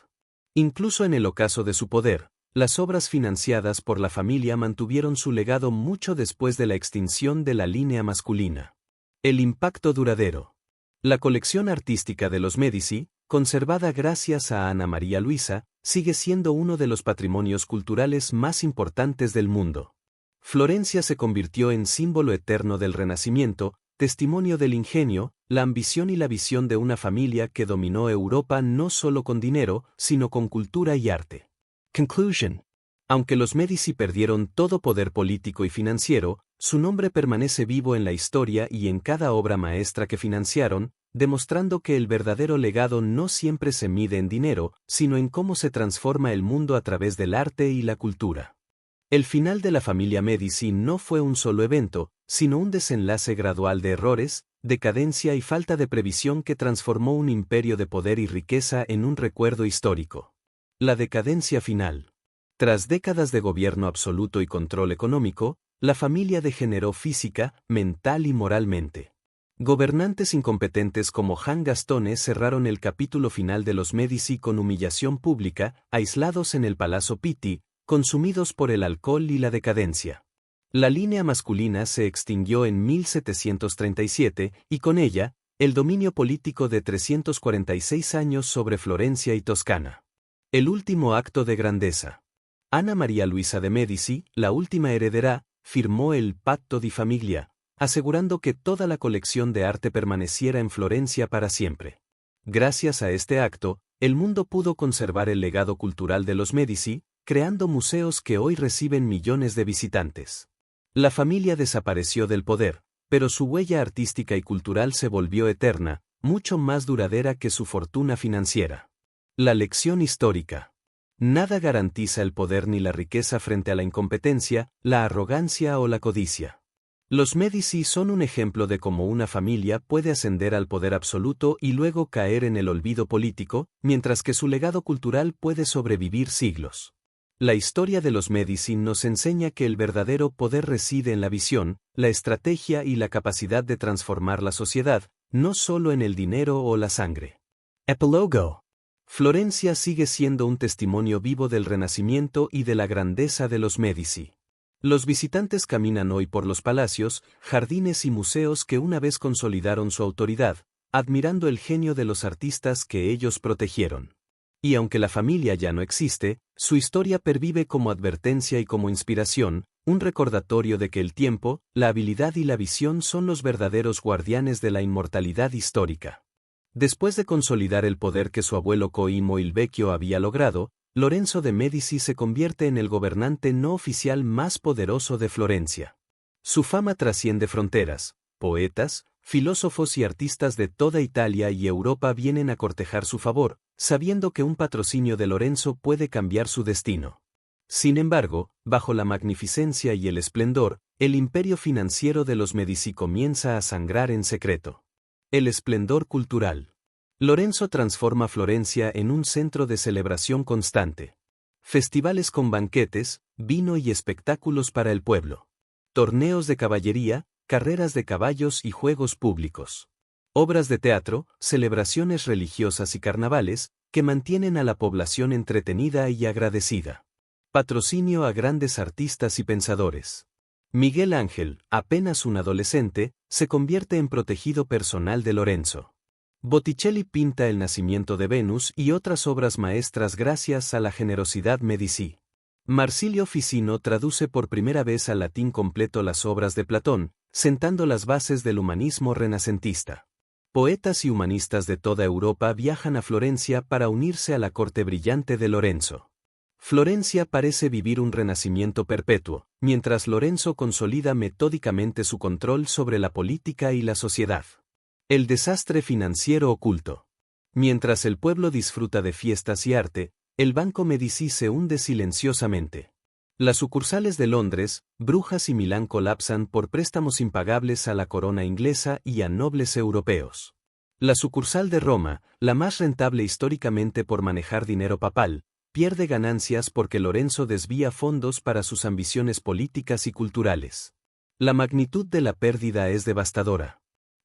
Incluso en el ocaso de su poder, las obras financiadas por la familia mantuvieron su legado mucho después de la extinción de la línea masculina. El impacto duradero. La colección artística de los Medici, conservada gracias a Ana María Luisa, sigue siendo uno de los patrimonios culturales más importantes del mundo. Florencia se convirtió en símbolo eterno del Renacimiento, testimonio del ingenio, la ambición y la visión de una familia que dominó Europa no solo con dinero, sino con cultura y arte. Conclusion. Aunque los Medici perdieron todo poder político y financiero, su nombre permanece vivo en la historia y en cada obra maestra que financiaron, demostrando que el verdadero legado no siempre se mide en dinero, sino en cómo se transforma el mundo a través del arte y la cultura. El final de la familia Medici no fue un solo evento, sino un desenlace gradual de errores, decadencia y falta de previsión que transformó un imperio de poder y riqueza en un recuerdo histórico. La decadencia final. Tras décadas de gobierno absoluto y control económico, la familia degeneró física, mental y moralmente. Gobernantes incompetentes como Jan Gastone cerraron el capítulo final de los Medici con humillación pública, aislados en el Palazzo Pitti, consumidos por el alcohol y la decadencia. La línea masculina se extinguió en 1737 y con ella, el dominio político de 346 años sobre Florencia y Toscana. El último acto de grandeza. Ana María Luisa de Medici, la última heredera, firmó el Patto di Famiglia, asegurando que toda la colección de arte permaneciera en Florencia para siempre. Gracias a este acto, el mundo pudo conservar el legado cultural de los Medici, creando museos que hoy reciben millones de visitantes. La familia desapareció del poder, pero su huella artística y cultural se volvió eterna, mucho más duradera que su fortuna financiera. La lección histórica. Nada garantiza el poder ni la riqueza frente a la incompetencia, la arrogancia o la codicia. Los Medici son un ejemplo de cómo una familia puede ascender al poder absoluto y luego caer en el olvido político, mientras que su legado cultural puede sobrevivir siglos. La historia de los Medici nos enseña que el verdadero poder reside en la visión, la estrategia y la capacidad de transformar la sociedad, no solo en el dinero o la sangre. Epílogo. Florencia sigue siendo un testimonio vivo del Renacimiento y de la grandeza de los Medici. Los visitantes caminan hoy por los palacios, jardines y museos que una vez consolidaron su autoridad, admirando el genio de los artistas que ellos protegieron. Y aunque la familia ya no existe, su historia pervive como advertencia y como inspiración, un recordatorio de que el tiempo, la habilidad y la visión son los verdaderos guardianes de la inmortalidad histórica. Después de consolidar el poder que su abuelo Cosimo il Vecchio había logrado, Lorenzo de Medici se convierte en el gobernante no oficial más poderoso de Florencia. Su fama trasciende fronteras, poetas, filósofos y artistas de toda Italia y Europa vienen a cortejar su favor, sabiendo que un patrocinio de Lorenzo puede cambiar su destino. Sin embargo, bajo la magnificencia y el esplendor, el imperio financiero de los Medici comienza a sangrar en secreto. El esplendor cultural. Lorenzo transforma Florencia en un centro de celebración constante. Festivales con banquetes, vino y espectáculos para el pueblo. Torneos de caballería, carreras de caballos y juegos públicos. Obras de teatro, celebraciones religiosas y carnavales, que mantienen a la población entretenida y agradecida. Patrocinio a grandes artistas y pensadores. Miguel Ángel, apenas un adolescente, se convierte en protegido personal de Lorenzo. Botticelli pinta El nacimiento de Venus y otras obras maestras gracias a la generosidad Medici. Marsilio Ficino traduce por primera vez al latín completo las obras de Platón, sentando las bases del humanismo renacentista. Poetas y humanistas de toda Europa viajan a Florencia para unirse a la corte brillante de Lorenzo. Florencia parece vivir un renacimiento perpetuo, mientras Lorenzo consolida metódicamente su control sobre la política y la sociedad. El desastre financiero oculto. Mientras el pueblo disfruta de fiestas y arte, el Banco Medici se hunde silenciosamente. Las sucursales de Londres, Brujas y Milán colapsan por préstamos impagables a la corona inglesa y a nobles europeos. La sucursal de Roma, la más rentable históricamente por manejar dinero papal, pierde ganancias porque Lorenzo desvía fondos para sus ambiciones políticas y culturales. La magnitud de la pérdida es devastadora.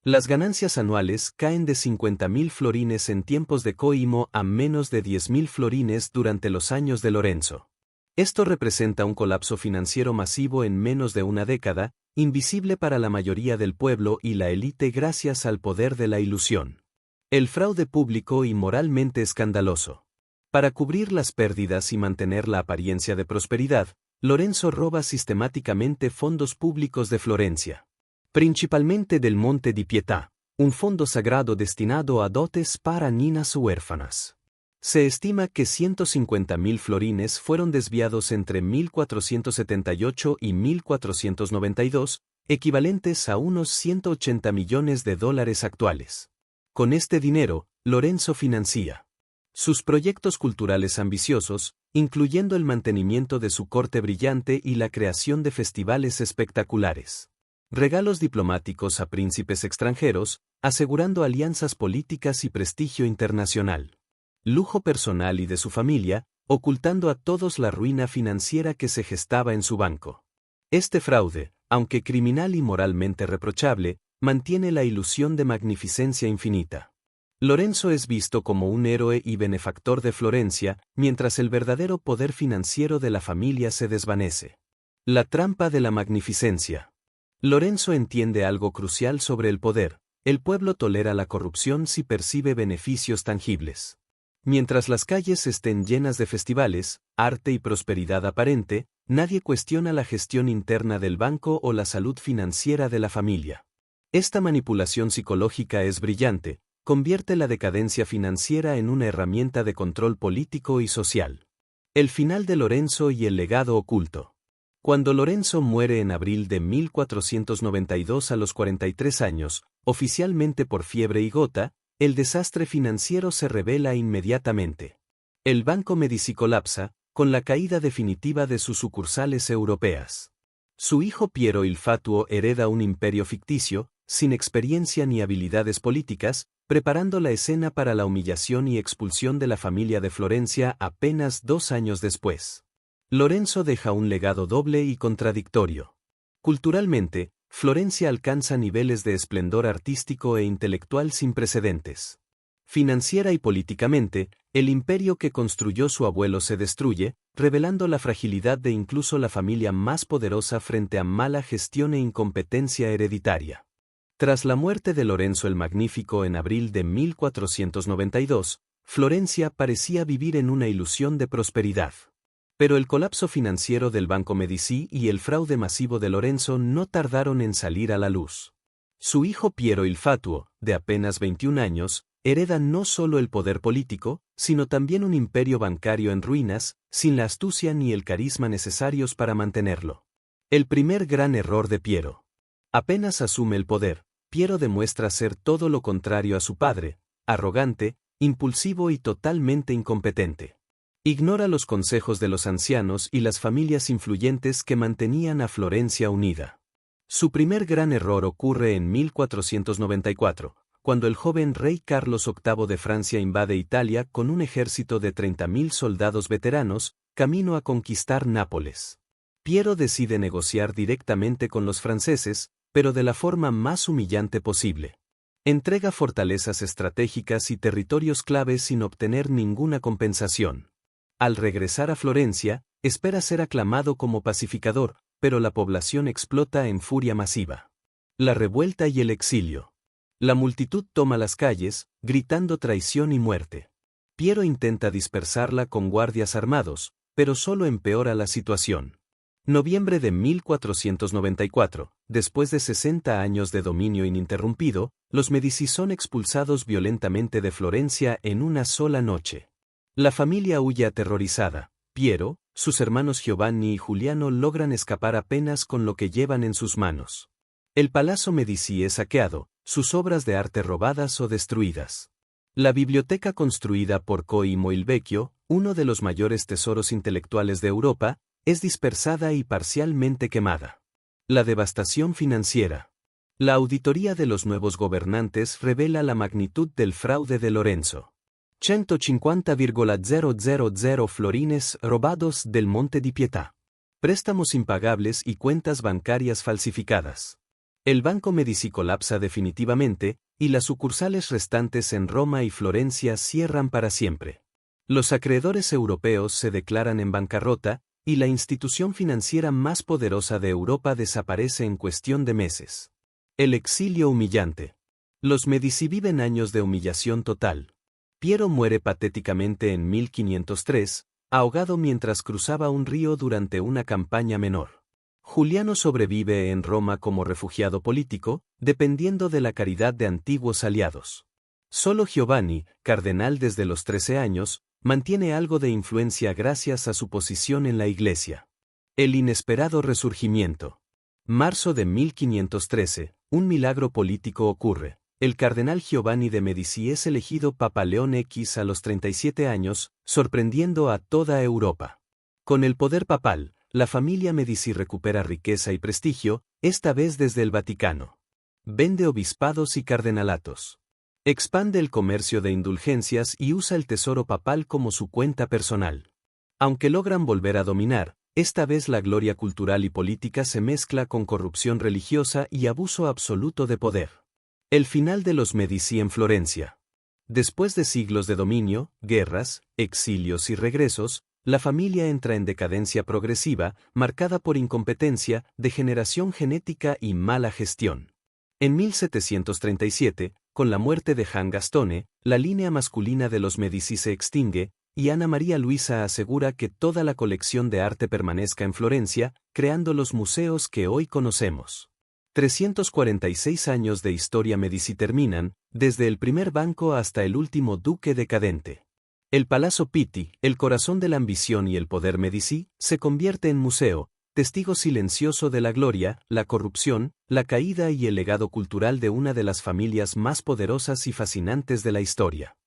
Las ganancias anuales caen de 50.000 florines en tiempos de Cosimo a menos de 10.000 florines durante los años de Lorenzo. Esto representa un colapso financiero masivo en menos de una década, invisible para la mayoría del pueblo y la élite gracias al poder de la ilusión. El fraude público y moralmente escandaloso. Para cubrir las pérdidas y mantener la apariencia de prosperidad, Lorenzo roba sistemáticamente fondos públicos de Florencia. Principalmente del Monte di Pietà, un fondo sagrado destinado a dotes para niñas huérfanas. Se estima que 150.000 florines fueron desviados entre 1478 y 1492, equivalentes a unos 180 millones de dólares actuales. Con este dinero, Lorenzo financia sus proyectos culturales ambiciosos, incluyendo el mantenimiento de su corte brillante y la creación de festivales espectaculares. Regalos diplomáticos a príncipes extranjeros, asegurando alianzas políticas y prestigio internacional. Lujo personal y de su familia, ocultando a todos la ruina financiera que se gestaba en su banco. Este fraude, aunque criminal y moralmente reprochable, mantiene la ilusión de magnificencia infinita. Lorenzo es visto como un héroe y benefactor de Florencia, mientras el verdadero poder financiero de la familia se desvanece. La trampa de la magnificencia. Lorenzo entiende algo crucial sobre el poder: el pueblo tolera la corrupción si percibe beneficios tangibles. Mientras las calles estén llenas de festivales, arte y prosperidad aparente, nadie cuestiona la gestión interna del banco o la salud financiera de la familia. Esta manipulación psicológica es brillante, convierte la decadencia financiera en una herramienta de control político y social. El final de Lorenzo y el legado oculto. Cuando Lorenzo muere en abril de 1492 a los 43 años, oficialmente por fiebre y gota, el desastre financiero se revela inmediatamente. El Banco Medici colapsa, con la caída definitiva de sus sucursales europeas. Su hijo Piero il Fatuo hereda un imperio ficticio, sin experiencia ni habilidades políticas, preparando la escena para la humillación y expulsión de la familia de Florencia apenas 2 años después. Lorenzo deja un legado doble y contradictorio. Culturalmente, Florencia alcanza niveles de esplendor artístico e intelectual sin precedentes. Financiera y políticamente, el imperio que construyó su abuelo se destruye, revelando la fragilidad de incluso la familia más poderosa frente a mala gestión e incompetencia hereditaria. Tras la muerte de Lorenzo el Magnífico en abril de 1492, Florencia parecía vivir en una ilusión de prosperidad. Pero el colapso financiero del Banco Medici y el fraude masivo de Lorenzo no tardaron en salir a la luz. Su hijo Piero il Fatuo, de apenas 21 años, hereda no solo el poder político, sino también un imperio bancario en ruinas, sin la astucia ni el carisma necesarios para mantenerlo. El primer gran error de Piero. Apenas asume el poder, Piero demuestra ser todo lo contrario a su padre, arrogante, impulsivo y totalmente incompetente. Ignora los consejos de los ancianos y las familias influyentes que mantenían a Florencia unida. Su primer gran error ocurre en 1494, cuando el joven rey Carlos VIII de Francia invade Italia con un ejército de 30.000 soldados veteranos, camino a conquistar Nápoles. Piero decide negociar directamente con los franceses, pero de la forma más humillante posible. Entrega fortalezas estratégicas y territorios claves sin obtener ninguna compensación. Al regresar a Florencia, espera ser aclamado como pacificador, pero la población explota en furia masiva. La revuelta y el exilio. La multitud toma las calles, gritando traición y muerte. Piero intenta dispersarla con guardias armados, pero solo empeora la situación. Noviembre de 1494, después de 60 años de dominio ininterrumpido, los Medici son expulsados violentamente de Florencia en una sola noche. La familia huye aterrorizada. Piero, sus hermanos Giovanni y Giuliano logran escapar apenas con lo que llevan en sus manos. El Palazzo Medici es saqueado, sus obras de arte robadas o destruidas. La biblioteca construida por Coimo il Vecchio, uno de los mayores tesoros intelectuales de Europa, es dispersada y parcialmente quemada. La devastación financiera. La auditoría de los nuevos gobernantes revela la magnitud del fraude de Lorenzo. 150,000 florines robados del Monte di Pietà. Préstamos impagables y cuentas bancarias falsificadas. El Banco Medici colapsa definitivamente, y las sucursales restantes en Roma y Florencia cierran para siempre. Los acreedores europeos se declaran en bancarrota, y la institución financiera más poderosa de Europa desaparece en cuestión de meses. El exilio humillante. Los Medici viven años de humillación total. Piero muere patéticamente en 1503, ahogado mientras cruzaba un río durante una campaña menor. Giuliano sobrevive en Roma como refugiado político, dependiendo de la caridad de antiguos aliados. Solo Giovanni, cardenal desde los 13 años, mantiene algo de influencia gracias a su posición en la Iglesia. El inesperado resurgimiento. Marzo de 1513, un milagro político ocurre. El cardenal Giovanni de Medici es elegido Papa León X a los 37 años, sorprendiendo a toda Europa. Con el poder papal, la familia Medici recupera riqueza y prestigio, esta vez desde el Vaticano. Vende obispados y cardenalatos. Expande el comercio de indulgencias y usa el tesoro papal como su cuenta personal. Aunque logran volver a dominar, esta vez la gloria cultural y política se mezcla con corrupción religiosa y abuso absoluto de poder. El final de los Medici en Florencia. Después de siglos de dominio, guerras, exilios y regresos, la familia entra en decadencia progresiva, marcada por incompetencia, degeneración genética y mala gestión. En 1737, con la muerte de Jean Gastone, la línea masculina de los Medici se extingue, y Ana María Luisa asegura que toda la colección de arte permanezca en Florencia, creando los museos que hoy conocemos. 346 años de historia Medici terminan, desde el primer banco hasta el último duque decadente. El Palazzo Pitti, el corazón de la ambición y el poder Medici, se convierte en museo, testigo silencioso de la gloria, la corrupción, la caída y el legado cultural de una de las familias más poderosas y fascinantes de la historia.